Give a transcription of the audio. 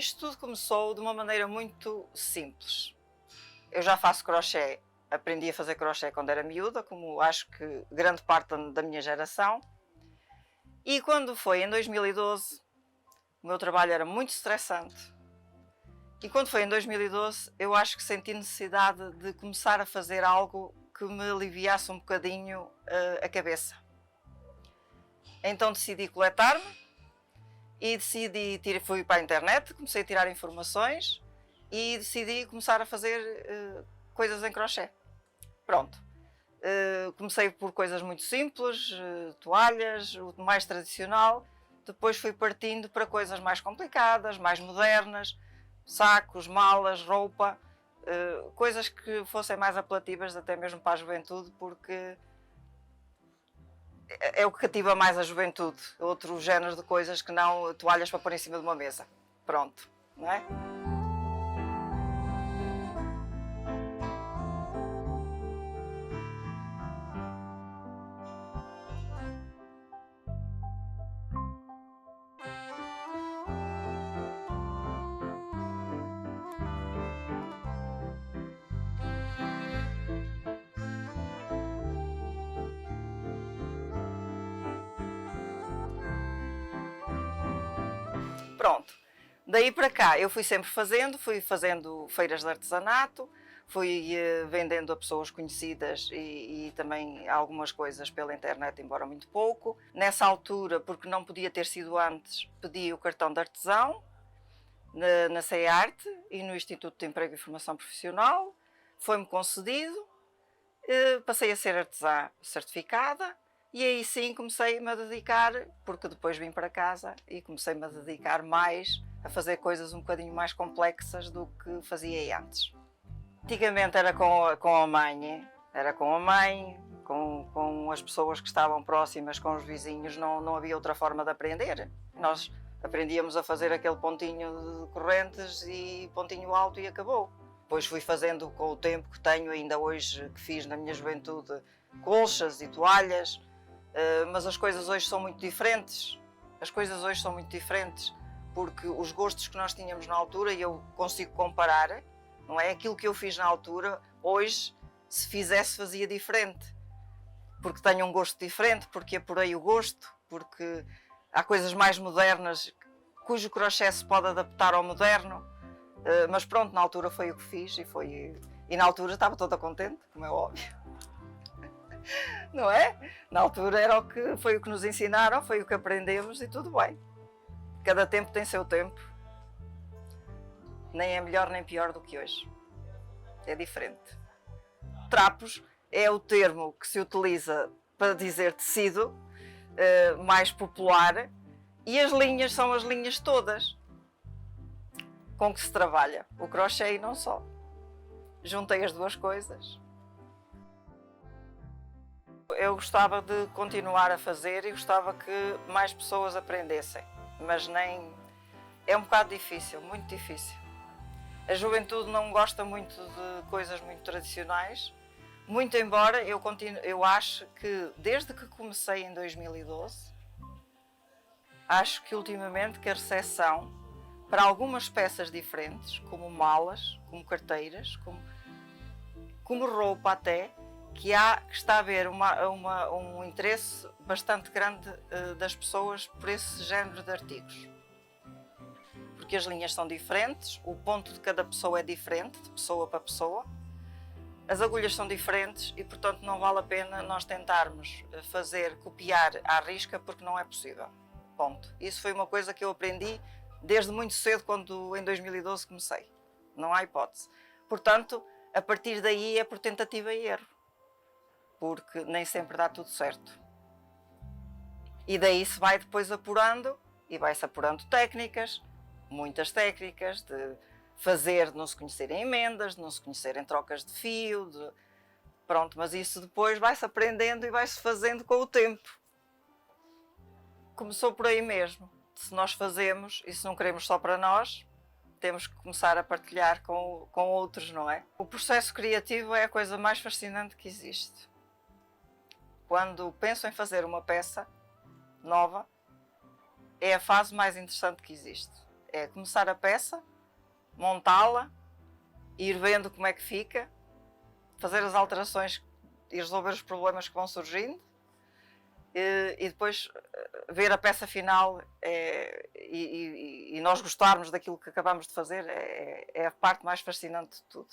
Isto tudo começou de uma maneira muito simples. Eu já faço crochê, aprendi a fazer crochê quando era miúda, como acho que grande parte da minha geração. E quando foi em 2012, o meu trabalho era muito estressante. E quando foi em 2012, eu acho que senti necessidade de começar a fazer algo que me aliviasse um bocadinho a cabeça. Então decidi coletar-me e fui para a internet, comecei a tirar informações e decidi começar a fazer coisas em crochê. Pronto. Comecei por coisas muito simples, toalhas, o mais tradicional. Depois fui partindo para coisas mais complicadas, mais modernas, sacos, malas, roupa, coisas que fossem mais apelativas até mesmo para a juventude, porque é o que cativa mais a juventude, outros géneros de coisas que não toalhas para pôr em cima de uma mesa. Pronto, não é? Pronto, daí para cá eu fui fazendo feiras de artesanato, fui vendendo a pessoas conhecidas e também algumas coisas pela internet, embora muito pouco. Nessa altura, porque não podia ter sido antes, pedi o cartão de artesão na CEARTE e no Instituto de Emprego e Formação Profissional, foi-me concedido, passei a ser artesã certificada. E aí sim comecei-me a dedicar, porque depois vim para casa e comecei-me a dedicar mais a fazer coisas um bocadinho mais complexas do que fazia antes. Antigamente era com a mãe, com as pessoas que estavam próximas, com os vizinhos, não havia outra forma de aprender. Nós aprendíamos a fazer aquele pontinho de correntes e pontinho alto e acabou. Depois fui fazendo com o tempo que tenho ainda hoje, que fiz na minha juventude, colchas e toalhas. Mas as coisas hoje são muito diferentes. Porque os gostos que nós tínhamos na altura, e eu consigo comparar, não é? Aquilo que eu fiz na altura, hoje, se fizesse, fazia diferente. Porque tenho um gosto diferente, porque apurei o gosto, porque há coisas mais modernas cujo crochê se pode adaptar ao moderno. Mas pronto, na altura foi o que fiz e na altura estava toda contente, como é óbvio. Não é? Na altura foi o que nos ensinaram, foi o que aprendemos e tudo bem. Cada tempo tem seu tempo. Nem é melhor nem pior do que hoje. É diferente. Trapos é o termo que se utiliza para dizer tecido mais popular, e as linhas são as linhas todas com que se trabalha. O crochê e não só. Juntei as duas coisas. Eu gostava de continuar a fazer e gostava que mais pessoas aprendessem, mas nem... É um bocado difícil, muito difícil. A juventude não gosta muito de coisas muito tradicionais, muito embora eu acho que desde que comecei em 2012, acho que ultimamente que a recepção para algumas peças diferentes, como malas, como carteiras, como roupa até, que está a haver um interesse bastante grande das pessoas por esse género de artigos. Porque as linhas são diferentes, o ponto de cada pessoa é diferente, de pessoa para pessoa, as agulhas são diferentes e, portanto, não vale a pena nós tentarmos copiar à risca, porque não é possível. Ponto. Isso foi uma coisa que eu aprendi desde muito cedo, quando em 2012 comecei. Não há hipótese. Portanto, a partir daí é por tentativa e erro, porque nem sempre dá tudo certo. E daí se vai depois apurando, e vai-se apurando técnicas, muitas técnicas, de fazer, de não se conhecerem emendas, de não se conhecerem trocas de fio, pronto, mas isso depois vai-se aprendendo e vai-se fazendo com o tempo. Começou por aí mesmo. Se nós fazemos, e se não queremos só para nós, temos que começar a partilhar com outros, não é? O processo criativo é a coisa mais fascinante que existe. Quando penso em fazer uma peça nova, é a fase mais interessante que existe. É começar a peça, montá-la, ir vendo como é que fica, fazer as alterações e resolver os problemas que vão surgindo, e depois ver a peça final e nós gostarmos daquilo que acabamos de fazer é a parte mais fascinante de tudo.